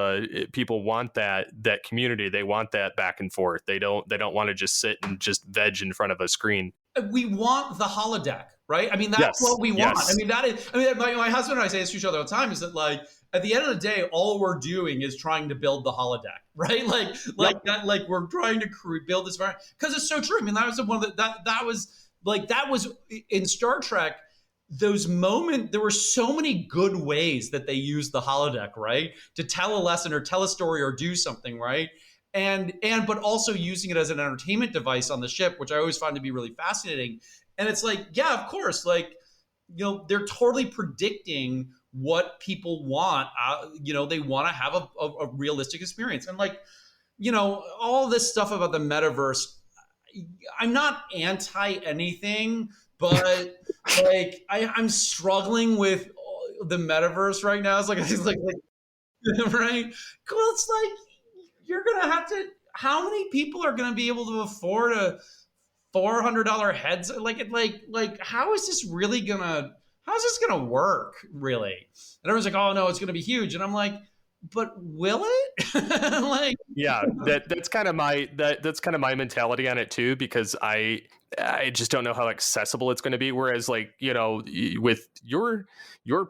people want that community. They want that back and forth. They don't want to just sit and just veg in front of a screen. We want the holodeck, right? That's what we want. Yes. My husband and I say this to each other all the time, is that at the end of the day, all we're doing is trying to build the holodeck, right? We're trying to build this, because it's so true. That was one of that was in Star Trek. Those moments, there were so many good ways that they used the holodeck, right, to tell a lesson or tell a story or do something, right? But also using it as an entertainment device on the ship, which I always find to be really fascinating. And it's of course, they're totally predicting what people want. They want to have a realistic experience. And all this stuff about the metaverse, I'm not anti anything, but I'm struggling with the metaverse right now. It's right? Well, it's you're going to have to, how many people are going to be able to afford a $400 headset? How is this really going to, how's this going to work, really? And everyone's like, oh, no, it's going to be huge. And I'm like, but will it? Yeah, that's kind of my mentality on it too, because I just don't know how accessible it's going to be. Whereas with your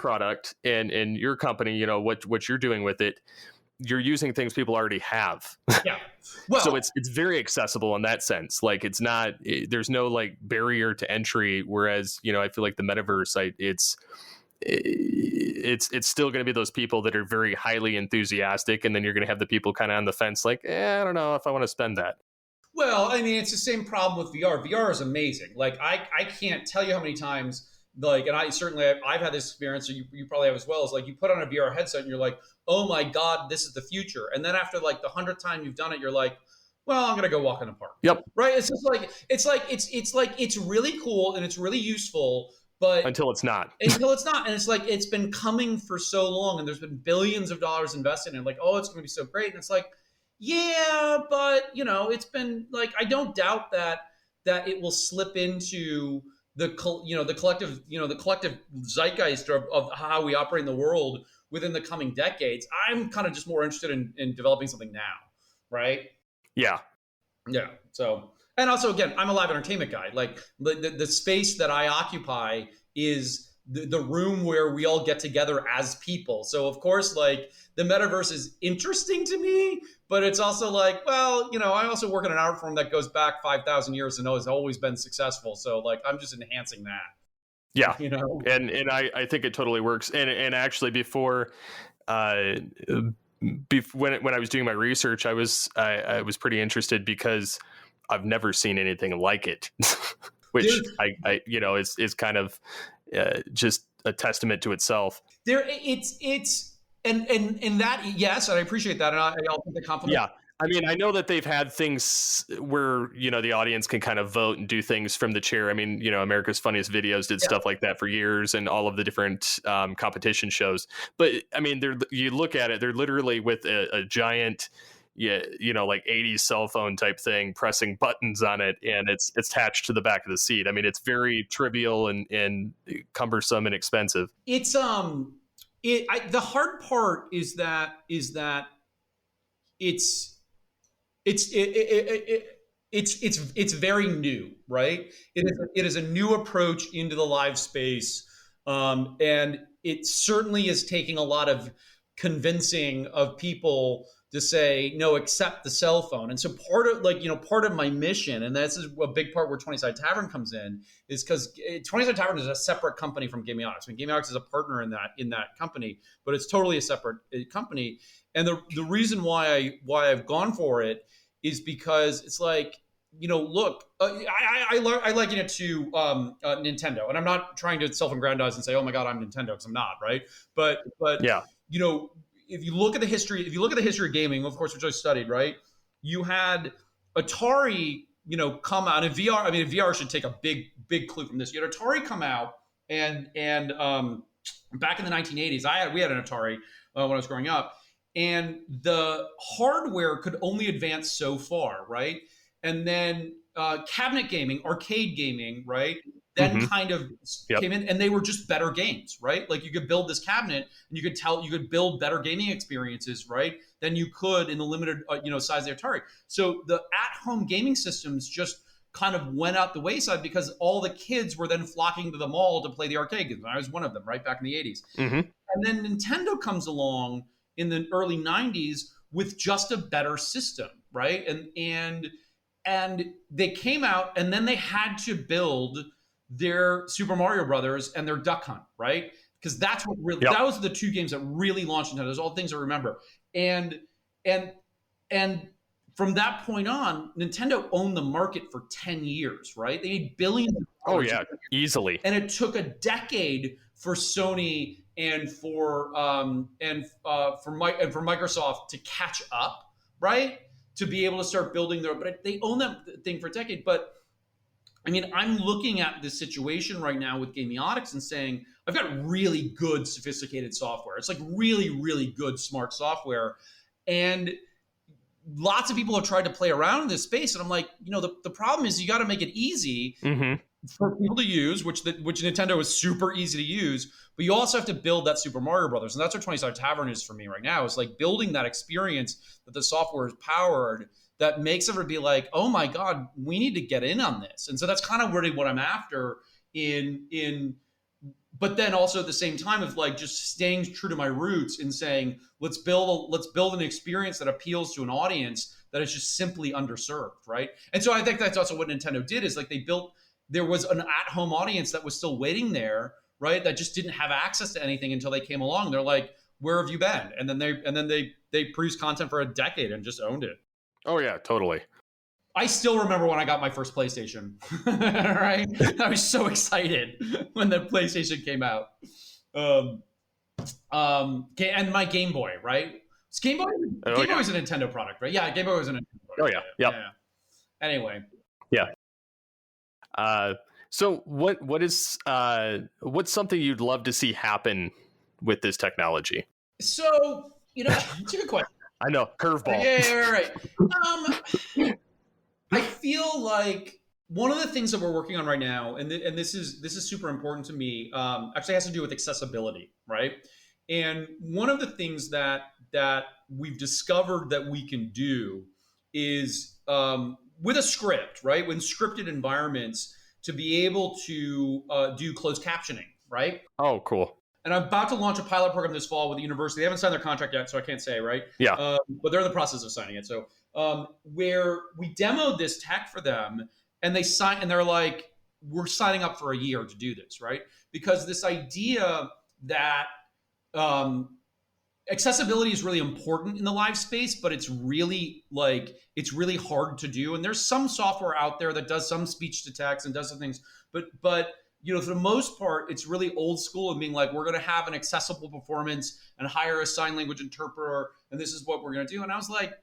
product and your company, what you're doing with it, you're using things people already have. Yeah. Well, so it's very accessible in that sense. It's not, there's no barrier to entry. Whereas, I feel like the metaverse, it's still going to be those people that are very highly enthusiastic. And then you're going to have the people kind of on the fence, I don't know if I want to spend that. Well, it's the same problem with VR. VR is amazing. I can't tell you how many times, and I've had this experience, so you probably have as well, is you put on a VR headset and you're like, oh my God, this is the future. And then after the 100th time you've done it, you're like, well, I'm going to go walk in the park. Yep. Right. It's just it's really cool and it's really useful, but until it's not. And it's it's been coming for so long and there's been billions of dollars invested in it. Oh, it's going to be so great. And it's yeah, but it's been I don't doubt that that it will slip into the collective zeitgeist of how we operate in the world within the coming decades. I'm kind of just more interested in developing something now, right? Yeah. So, and also again, I'm a live entertainment guy. Like the space that I occupy is the room where we all get together as people. So of course, like the metaverse is interesting to me, but it's also like, well, I also work in an art form that goes back 5,000 years and has always been successful. So like, I'm just enhancing that. Yeah. And I think it totally works. And actually before, when I was doing my research, I was pretty interested because I've never seen anything like it, which is kind of just a testament to itself. And that, yes, I appreciate that, and I'll take the compliment. Yeah. I mean, I know that they've had things where, the audience can kind of vote and do things from the chair. I mean, America's Funniest Videos did stuff like that for years, and all of the different competition shows. But I mean, you look at it, they're literally with a giant, like 80s cell phone type thing, pressing buttons on it, and it's attached to the back of the seat. I mean, it's very trivial and cumbersome and expensive. It's the hard part is that it's very new, right? It is a new approach into the live space, and it certainly is taking a lot of convincing of people to say no, accept the cell phone. And so part of my mission, and this is a big part where 20 Side Tavern comes in, is because 20 Side Tavern is a separate company from Gamiotics. I mean, Gamiotics is a partner in that company, but it's totally a separate company. And the reason why I've gone for it is because it's like, look, I liken it to Nintendo, and I'm not trying to self-aggrandize and say, oh my God, I'm Nintendo, because I'm not, right? But yeah, if you look at the history of gaming, of course, which I studied, right? You had Atari, come out in VR. I mean, VR should take a big clue from this. You had Atari come out, and back in the 1980s, we had an Atari when I was growing up, and the hardware could only advance so far, right? And then cabinet gaming, arcade gaming, right? Then kind of came in, and they were just better games, right? Like you could build this cabinet, and you could build better gaming experiences, right? Than you could in the limited, size of the Atari. So the at-home gaming systems just kind of went out the wayside because all the kids were then flocking to the mall to play the arcade games. I was one of them, right, back in the 80s. And then Nintendo comes along in the early 90s with just a better system, right? And they came out, and then they had to build their Super Mario Brothers and their Duck Hunt, right? Because that's what really that was the two games that really launched Nintendo. Those are all things I remember. And from that point on, Nintendo owned the market for 10 years, right? They made billions of dollars. Oh yeah, easily. And it took a decade for Sony and for Microsoft to catch up, right? To be able to start building but they own that thing for a decade. But I mean, I'm looking at this situation right now with Gamiotics and saying, I've got really good, sophisticated software. It's like really, really good, smart software. And lots of people have tried to play around in this space. And I'm like, the problem is you got to make it easy for people to use, which Nintendo is super easy to use. But you also have to build that Super Mario Brothers. And that's what 20 Side Tavern is for me right now. It's like building that experience that the software is powered that makes everybody be like, oh my God, we need to get in on this. And so that's kind of really what I'm after but then also at the same time of like just staying true to my roots and saying, let's build an experience that appeals to an audience that is just simply underserved, right? And so I think that's also what Nintendo did, is like there was an at-home audience that was still waiting there, right? That just didn't have access to anything until they came along. They're like, where have you been? And then they produced content for a decade and just owned it. Oh yeah, totally. I still remember when I got my first PlayStation, right? I was so excited when the PlayStation came out. And my Game Boy, right? Game Boy was a Nintendo product, right? Yeah, Game Boy was a Nintendo product. Oh yeah. Yeah. Anyway. Yeah. So what's something you'd love to see happen with this technology? So, it's a good question. I know, curveball. Yeah, right. I feel like one of the things that we're working on right now, and this is super important to me, actually has to do with accessibility, right? And one of the things that we've discovered that we can do is with a script, right? When scripted environments, to be able to do closed captioning, right? Oh, cool. And I'm about to launch a pilot program this fall with the university. They haven't signed their contract yet, so I can't say, right? Yeah. But they're in the process of signing it. So where we demoed this tech for them, and they sign, and they're like, we're signing up for a year to do this, right? Because this idea that accessibility is really important in the live space, but it's really hard to do. And there's some software out there that does some speech to text and does some things, but you know, for the most part, it's really old school and being like, we're going to have an accessible performance and hire a sign language interpreter, and this is what we're going to do. And I was like,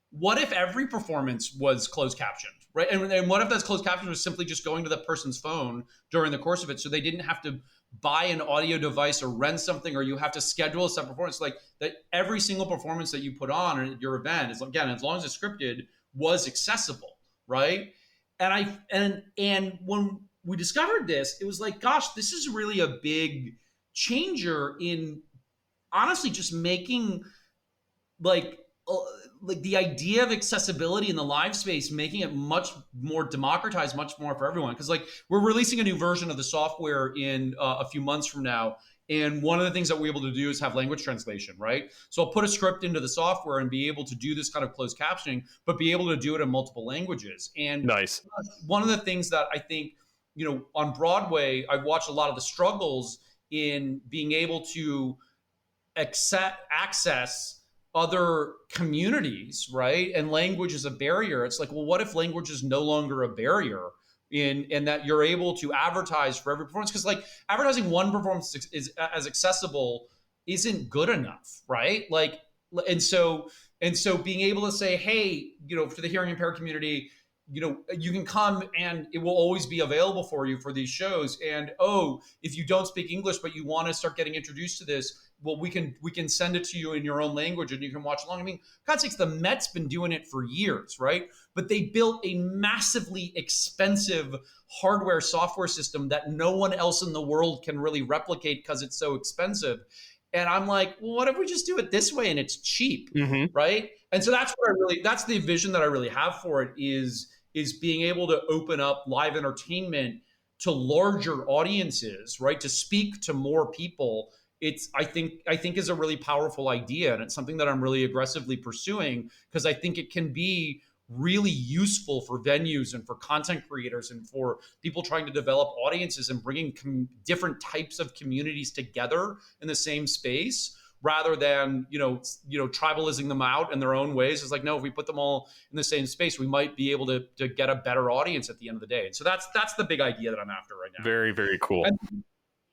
what if every performance was closed captioned, right? And what if that closed caption was simply just going to the person's phone during the course of it, so they didn't have to buy an audio device or rent something, or you have to schedule a separate performance? Like that, every single performance that you put on at your event is, again, as long as it's scripted, was accessible, right? And when we discovered this, it was like, gosh, this is really a big changer in honestly just making like the idea of accessibility in the live space, making it much more democratized, much more for everyone. Because like we're releasing a new version of the software in a few months from now. And one of the things that we're able to do is have language translation, right? So I'll put a script into the software and be able to do this kind of closed captioning, but be able to do it in multiple languages. And nice. One of the things that I think, you know, on Broadway, I've watched a lot of the struggles in being able to access other communities, right? And language is a barrier. It's like, well, what if language is no longer a barrier in that you're able to advertise for every performance? Because like advertising one performance is as accessible isn't good enough, right? Like, and so being able to say, hey, you know, for the hearing impaired community, you know, you can come and it will always be available for you for these shows. And oh, if you don't speak English but you want to start getting introduced to this, well, we can send it to you in your own language and you can watch along. I mean, God's sakes, the Met's been doing it for years, right? But they built a massively expensive hardware software system that no one else in the world can really replicate because it's so expensive. And I'm like, well, what if we just do it this way and it's cheap, right? And so that's the vision that I really have for it is being able to open up live entertainment to larger audiences, right? To speak to more people. I think is a really powerful idea. And it's something that I'm really aggressively pursuing because I think it can be really useful for venues and for content creators and for people trying to develop audiences and bringing different types of communities together in the same space, rather than, you know, tribalizing them out in their own ways. It's like, no, if we put them all in the same space, we might be able to get a better audience at the end of the day. And so that's the big idea that I'm after right now. Very, very cool.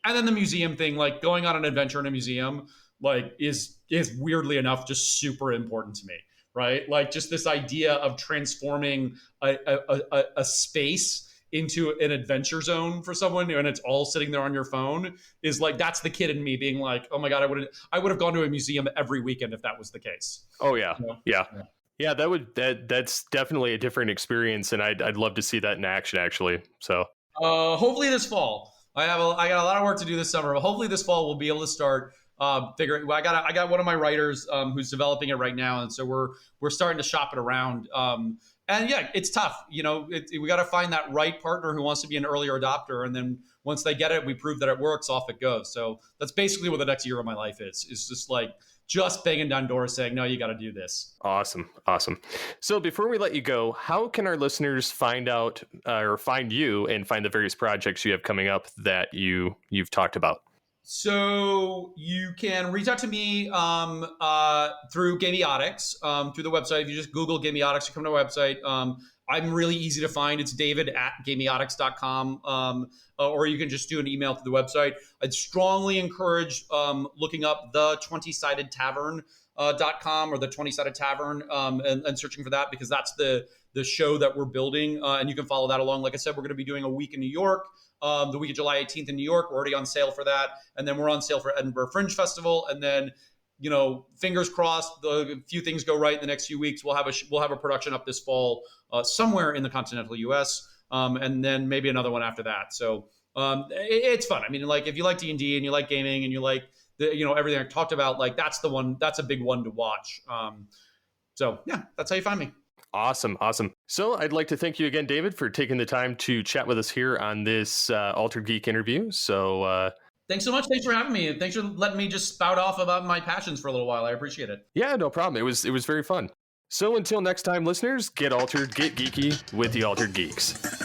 And then the museum thing, like going on an adventure in a museum, like is weirdly enough just super important to me, right? Like just this idea of transforming a space into an adventure zone for someone, and it's all sitting there on your phone, is like, that's the kid in me being like, oh my God, I would have gone to a museum every weekend if that was the case. Oh yeah. You know? Yeah. That's definitely a different experience. And I'd love to see that in action actually. So hopefully this fall. I got a lot of work to do this summer, but hopefully this fall we'll be able to start figuring. I got one of my writers who's developing it right now, and so we're starting to shop it around. And yeah, it's tough. You know, we got to find that right partner who wants to be an earlier adopter, and then once they get it, we prove that it works. Off it goes. So that's basically what the next year of my life is. It's just banging down doors saying, no, you got to do this. Awesome. So before we let you go, how can our listeners find out or find you and find the various projects you have coming up that you've talked about? So you can reach out to me through Gamiotics, through the website. If you just Google Gamiotics, you come to our website. I'm really easy to find. It's david@gamiotics.com, or you can just do an email to the website. I'd strongly encourage looking up the 20-sided tavern.com or the 20-sided tavern and searching for that, because that's the show that we're building. And you can follow that along. Like I said, we're going to be doing a week in New York. The week of July 18th in New York. We're already on sale for that. And then we're on sale for Edinburgh Fringe Festival. And then fingers crossed, the few things go right in the next few weeks. We'll have a production up this fall somewhere in the continental U.S. And then maybe another one after that. So it's fun. I mean, like if you like D&D and you like gaming and you like everything I talked about, like that's a big one to watch. So yeah, that's how you find me. Awesome. So I'd like to thank you again, David, for taking the time to chat with us here on this Altered Geek interview. So thanks so much. Thanks for having me. And thanks for letting me just spout off about my passions for a little while. I appreciate it. Yeah, no problem. It was very fun. So until next time, listeners, get altered, get geeky with the Altered Geeks.